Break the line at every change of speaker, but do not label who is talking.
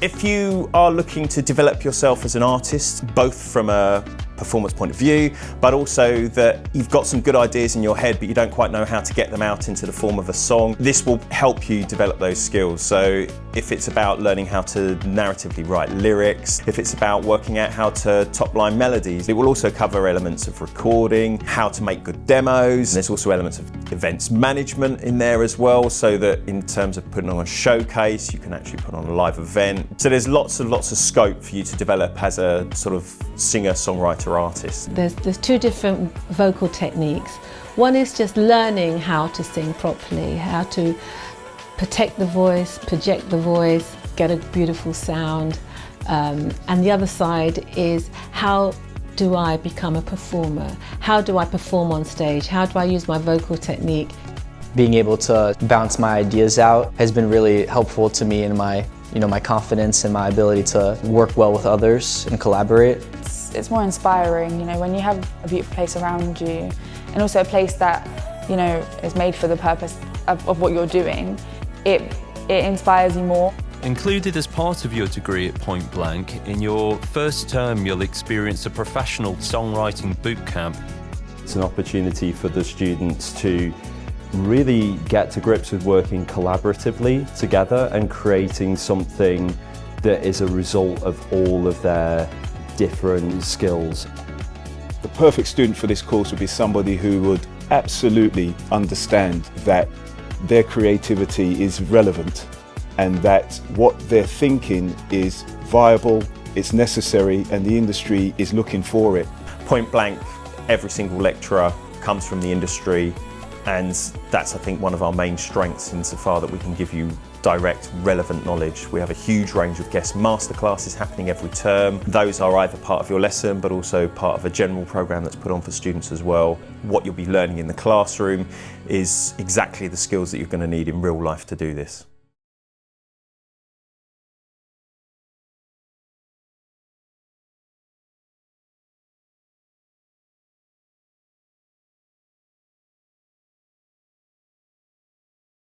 If you are looking to develop yourself as an artist, both from a performance point of view, but also that you've got some good ideas in your head but you don't quite know how to get them out into the form of a song, this will help you develop those skills. So if it's about learning how to narratively write lyrics, if it's about working out how to top line melodies, it will also cover elements of recording, how to make good demos. There's also elements of events management in there as well, so that in terms of putting on a showcase, you can actually put on a live event. So there's lots of scope for you to develop as a sort of singer-songwriter artist.
There's two different vocal techniques. One is just learning how to sing properly, how to protect the voice, project the voice, get a beautiful sound. And the other side is how do I become a performer? How do I perform on stage? How do I use my vocal technique?
Being able to bounce my ideas out has been really helpful to me in my my confidence and my ability to work well with others and collaborate.
It's more inspiring, when you have a beautiful place around you and also a place that, is made for the purpose of what you're doing, it inspires you more.
Included as part of your degree at Point Blank, in your first term you'll experience a professional songwriting bootcamp.
It's an opportunity for the students to really get to grips with working collaboratively together and creating something that is a result of all of their different skills.
The perfect student for this course would be somebody who would absolutely understand that their creativity is relevant and that what they're thinking is viable, it's necessary, and the industry is looking for it.
Point blank, every single lecturer comes from the industry, and that's, I think, one of our main strengths insofar that we can give you direct, relevant knowledge. We have a huge range of guest masterclasses happening every term. Those are either part of your lesson, but also part of a general program that's put on for students as well. What you'll be learning in the classroom is exactly the skills that you're going to need in real life to do this.